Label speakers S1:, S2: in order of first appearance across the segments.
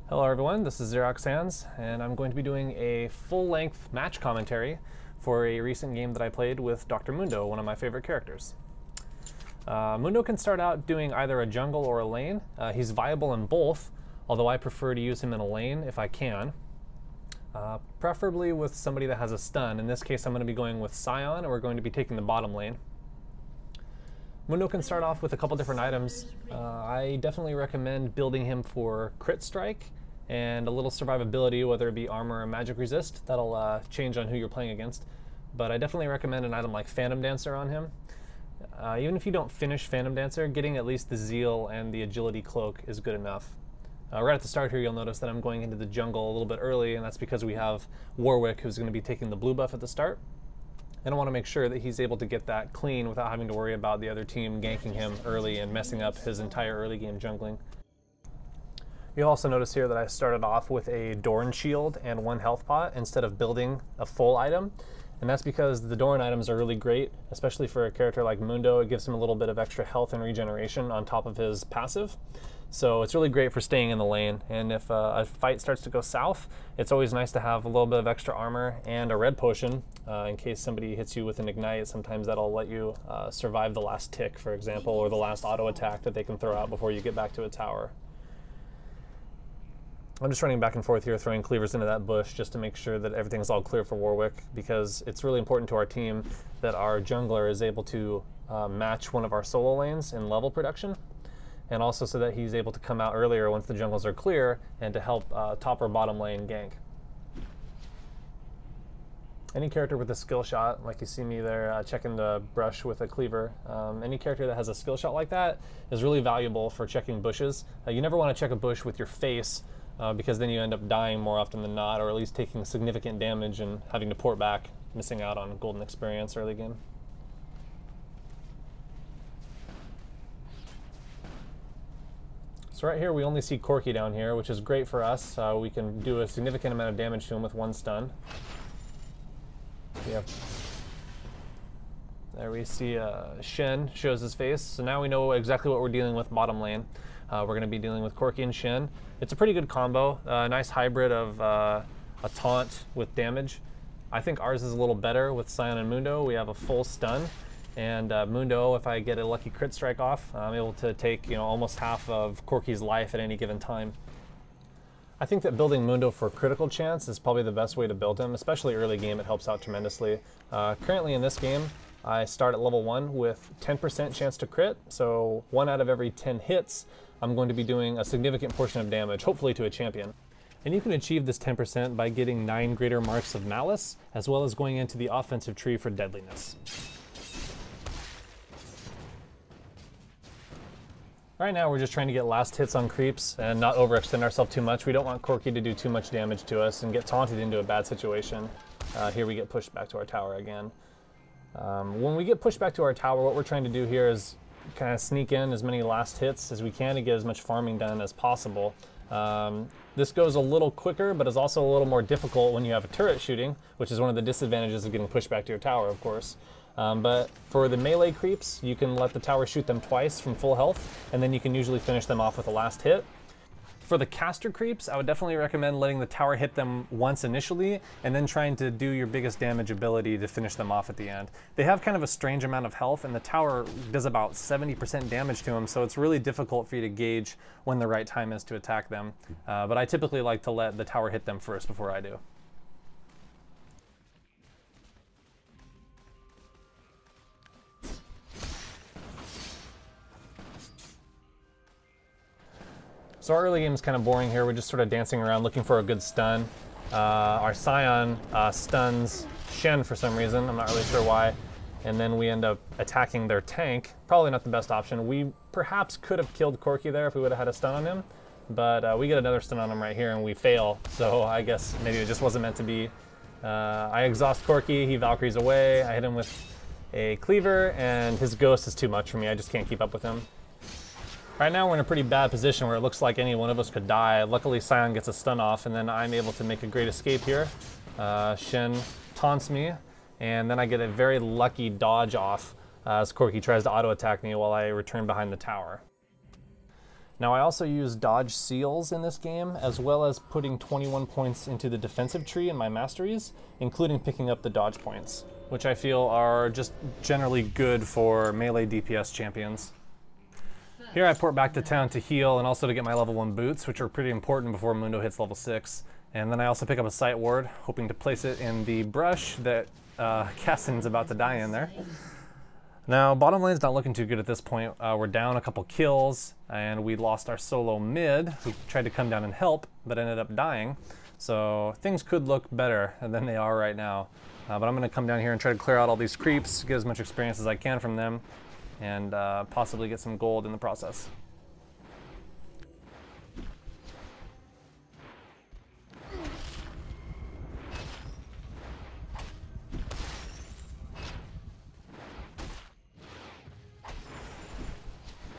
S1: Hello everyone, this is Xerox Hands, and I'm going to be doing a full-length match commentary for a recent game that I played with Dr. Mundo, one of my favorite characters. Mundo can start out doing either a jungle or a lane. He's viable in both, although I prefer to use him in a lane if I can. Preferably with somebody that has a stun. In this case I'm going to be going with Scion, and we're going to be taking the bottom lane. Mundo can start off with a couple different items. I definitely recommend building him for crit strike and a little survivability, whether it be armor or magic resist. That'll change on who you're playing against. But I definitely recommend an item like Phantom Dancer on him. Even if you don't finish Phantom Dancer, getting at least the Zeal and the Agility Cloak is good enough. Right at the start here, you'll notice that I'm going into the jungle a little bit early, and that's because we have Warwick, who's going to be taking the blue buff at the start. And I want to make sure that he's able to get that clean without having to worry about the other team ganking him early and messing up his entire early game jungling. You'll also notice here that I started off with a Dorn shield and 1 health pot instead of building a full item. And that's because the Dorn items are really great, especially for a character like Mundo. It gives him a little bit of extra health and regeneration on top of his passive. So it's really great for staying in the lane. And if a fight starts to go south, it's always nice to have a little bit of extra armor and a red potion in case somebody hits you with an ignite. Sometimes that'll let you survive the last tick, for example, or the last auto attack that they can throw out before you get back to a tower. I'm just running back and forth here, throwing cleavers into that bush just to make sure that everything's all clear for Warwick, because it's really important to our team that our jungler is able to match one of our solo lanes in level production, and also so that he's able to come out earlier once the jungles are clear and to help top or bottom lane gank. Any character with a skill shot, like you see me there checking the brush with a cleaver, any character that has a skill shot like that is really valuable for checking bushes. You never want to check a bush with your face, because then you end up dying more often than not, or at least taking significant damage and having to port back, missing out on golden experience early game. So right here we only see Corki down here, which is great for us. We can do a significant amount of damage to him with 1 stun. There we see Shen shows his face, so now we know exactly what we're dealing with bottom lane. We're going to be dealing with Corki and Shen. It's a pretty good combo, a nice hybrid of a taunt with damage. I think ours is a little better with Scion and Mundo. We have a full stun, and Mundo, if I get a lucky crit strike off, I'm able to take almost half of Corki's life at any given time. I think that building Mundo for critical chance is probably the best way to build him, especially early game. It helps out tremendously. Currently in this game, I start at level 1 with 10% chance to crit, so 1 out of every 10 hits, I'm going to be doing a significant portion of damage, hopefully to a champion. And you can achieve this 10% by getting 9 greater marks of malice, as well as going into the offensive tree for deadliness. Right now we're just trying to get last hits on creeps and not overextend ourselves too much. We don't want Corki to do too much damage to us and get taunted into a bad situation. Here we get pushed back to our tower again. When we get pushed back to our tower, what we're trying to do here is kind of sneak in as many last hits as we can to get as much farming done as possible. This goes a little quicker, but is also a little more difficult when you have a turret shooting, which is one of the disadvantages of getting pushed back to your tower, of course. But for the melee creeps, you can let the tower shoot them twice from full health, and then you can usually finish them off with a last hit. For the caster creeps, I would definitely recommend letting the tower hit them once initially, and then trying to do your biggest damage ability to finish them off at the end. They have kind of a strange amount of health, and the tower does about 70% damage to them, so it's really difficult for you to gauge when the right time is to attack them. But I typically like to let the tower hit them first before I do. So our early game is kind of boring here. We're just sort of dancing around looking for a good stun. Our Scion stuns Shen for some reason. I'm not really sure why. And then we end up attacking their tank. Probably not the best option. We perhaps could have killed Corki there if we would have had a stun on him. But we get another stun on him right here and we fail. So I guess maybe it just wasn't meant to be. I exhaust Corki, he Valkyries away. I hit him with a cleaver and his ghost is too much for me. I just can't keep up with him. Right now we're in a pretty bad position where it looks like any one of us could die. Luckily Scion gets a stun off and then I'm able to make a great escape here. Shen taunts me and then I get a very lucky dodge off as Corki tries to auto attack me while I return behind the tower. Now I also use dodge seals in this game, as well as putting 21 points into the defensive tree in my masteries, including picking up the dodge points, which I feel are just generally good for melee DPS champions. Here I port back to town to heal and also to get my level 1 boots, which are pretty important before Mundo hits level 6. And then I also pick up a sight ward, hoping to place it in the brush that Cassin's about to die in there. Now, bottom lane's not looking too good at this point. We're down a couple kills, and we lost our solo mid, who tried to come down and help, but ended up dying. So things could look better than they are right now. But I'm gonna come down here and try to clear out all these creeps, get as much experience as I can from them, and possibly get some gold in the process.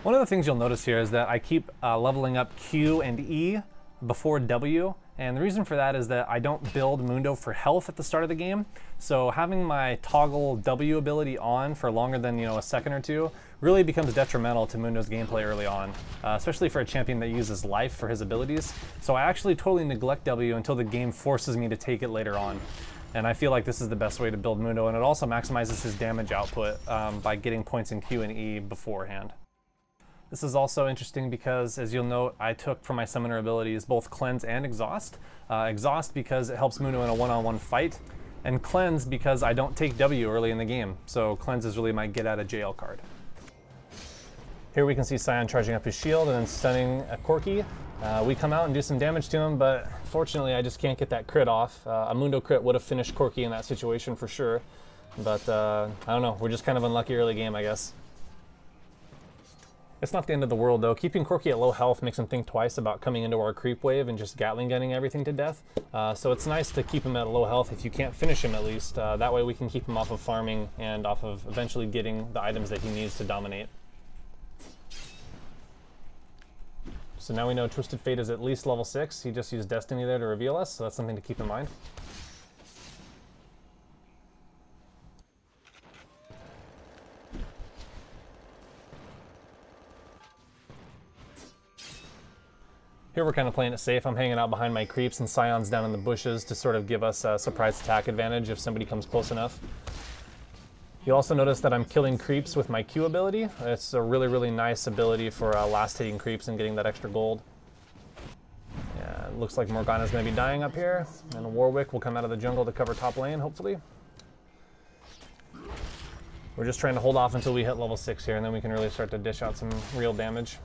S1: One of the things you'll notice here is that I keep leveling up Q and E before W, and the reason for that is that I don't build Mundo for health at the start of the game, so having my toggle W ability on for longer than a second or two really becomes detrimental to Mundo's gameplay early on, especially for a champion that uses life for his abilities. So I actually totally neglect W until the game forces me to take it later on. And I feel like this is the best way to build Mundo, and it also maximizes his damage output by getting points in Q and E beforehand. This is also interesting because, as you'll note, I took from my summoner abilities both Cleanse and Exhaust. Exhaust because it helps Mundo in a one-on-one fight, and Cleanse because I don't take W early in the game, so Cleanse is really my get-out-of-jail card. Here we can see Sion charging up his shield and then stunning a Corki. We come out and do some damage to him, but fortunately I just can't get that crit off. A Mundo crit would have finished Corki in that situation for sure, but I don't know, we're just kind of unlucky early game, I guess. It's not the end of the world though. Keeping Corki at low health makes him think twice about coming into our creep wave and just Gatling gunning everything to death. So it's nice to keep him at low health if you can't finish him at least. That way we can keep him off of farming and off of eventually getting the items that he needs to dominate. So now we know Twisted Fate is at least level 6. He just used Destiny there to reveal us, so that's something to keep in mind. Here we're kind of playing it safe. I'm hanging out behind my creeps and Sion's down in the bushes to sort of give us a surprise attack advantage if somebody comes close enough. You'll also notice that I'm killing creeps with my Q ability. It's a really, really nice ability for last hitting creeps and getting that extra gold. Yeah, it looks like Morgana's going to be dying up here, and Warwick will come out of the jungle to cover top lane, hopefully. We're just trying to hold off until we hit level 6 here, and then we can really start to dish out some real damage.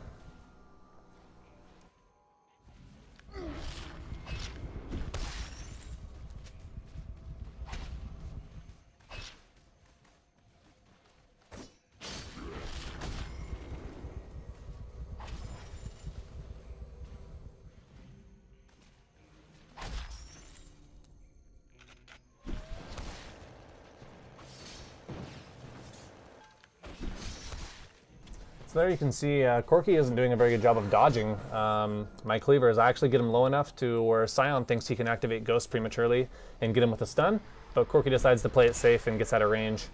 S1: So there you can see Corki isn't doing a very good job of dodging my cleavers. I actually get him low enough to where Sion thinks he can activate Ghost prematurely and get him with a stun, but Corki decides to play it safe and gets out of range.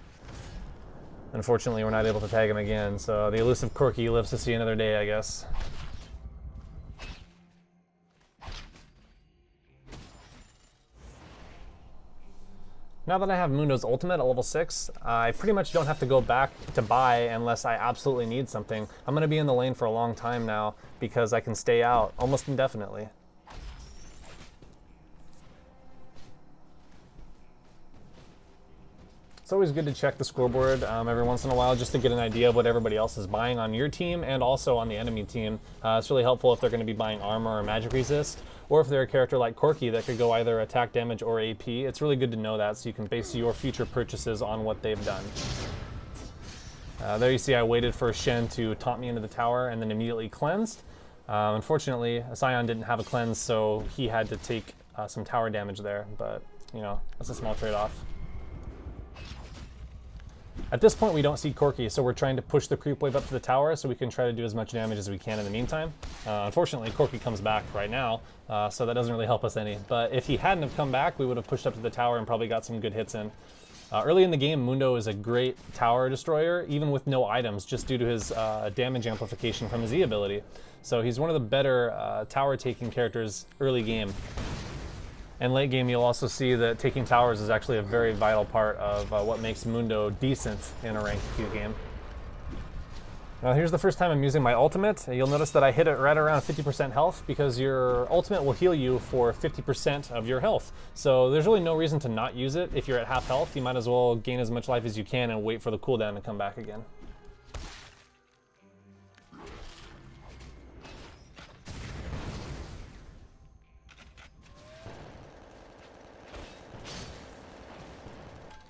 S1: Unfortunately, we're not able to tag him again, so the elusive Corki lives to see another day, I guess. Now that I have Mundo's ultimate at level 6, I pretty much don't have to go back to buy unless I absolutely need something. I'm going to be in the lane for a long time now because I can stay out almost indefinitely. It's always good to check the scoreboard every once in a while just to get an idea of what everybody else is buying on your team and also on the enemy team. It's really helpful if they're going to be buying armor or magic resist, or if they're a character like Corki that could go either attack damage or AP. It's really good to know that so you can base your future purchases on what they've done. There you see I waited for Shen to taunt me into the tower and then immediately cleansed. Unfortunately, Sion didn't have a cleanse, so he had to take some tower damage there, but you know, that's a small trade-off. At this point we don't see Corki, so we're trying to push the creep wave up to the tower so we can try to do as much damage as we can in the meantime. Unfortunately, Corki comes back right now, so that doesn't really help us any. But if he hadn't have come back, we would have pushed up to the tower and probably got some good hits in. Early in the game, Mundo is a great tower destroyer, even with no items, just due to his damage amplification from his E ability. So he's one of the better tower-taking characters early game. And late game, you'll also see that taking towers is actually a very vital part of what makes Mundo decent in a ranked queue game. Now here's the first time I'm using my ultimate. You'll notice that I hit it right around 50% health because your ultimate will heal you for 50% of your health. So there's really no reason to not use it. If you're at half health, you might as well gain as much life as you can and wait for the cooldown to come back again.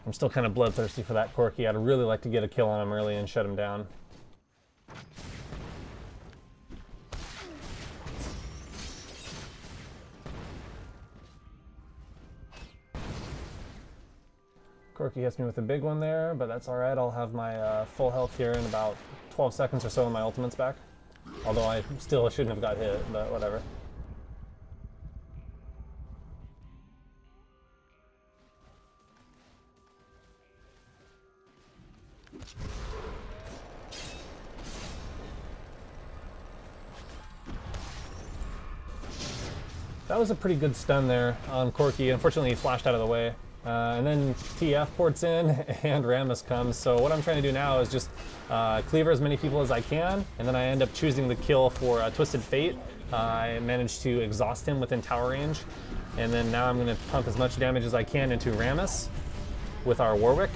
S1: I'm still kind of bloodthirsty for that Corki. I'd really like to get a kill on him early and shut him down. Corki hits me with a big one there, but that's alright. I'll have my full health here in about 12 seconds or so and my ultimate's back. Although I still shouldn't have got hit, but whatever. That was a pretty good stun there on Corki. Unfortunately, he flashed out of the way. And then TF ports in and Rammus comes. So what I'm trying to do now is just cleaver as many people as I can, and then I end up choosing the kill for Twisted Fate. I managed to exhaust him within tower range, and then now I'm going to pump as much damage as I can into Rammus with our Warwick.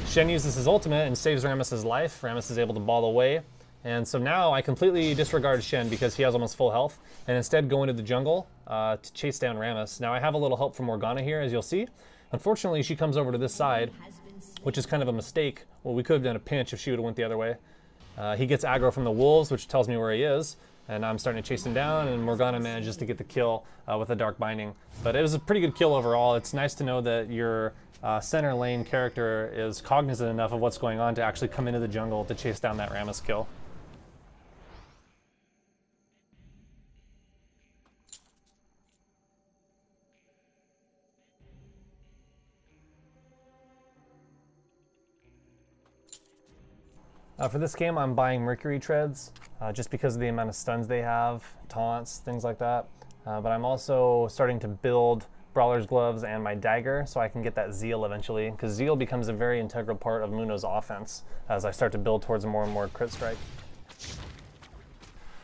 S1: Shen uses his ultimate and saves Rammus's life. Rammus is able to ball away. And so now I completely disregard Shen because he has almost full health, and instead go into the jungle to chase down Rammus. Now I have a little help from Morgana here, as you'll see. Unfortunately, she comes over to this side, which is kind of a mistake. Well, we could have done a pinch if she would have went the other way. He gets aggro from the wolves, which tells me where he is, and I'm starting to chase him down, and Morgana manages to get the kill with a Dark Binding. But it was a pretty good kill overall. It's nice to know that your center lane character is cognizant enough of what's going on to actually come into the jungle to chase down that Rammus kill. For this game, I'm buying Mercury Treads just because of the amount of stuns they have, taunts, things like that. But I'm also starting to build Brawler's Gloves and my dagger so I can get that Zeal eventually, because Zeal becomes a very integral part of Mundo's offense as I start to build towards more and more crit strike.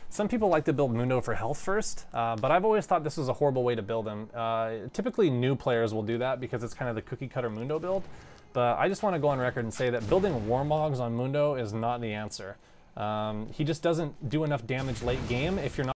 S1: Some people like to build Mundo for health first, but I've always thought this was a horrible way to build him. Typically new players will do that because it's kind of the cookie cutter Mundo build. But I just want to go on record and say that building Warmogs on Mundo is not the answer. He just doesn't do enough damage late game if you're not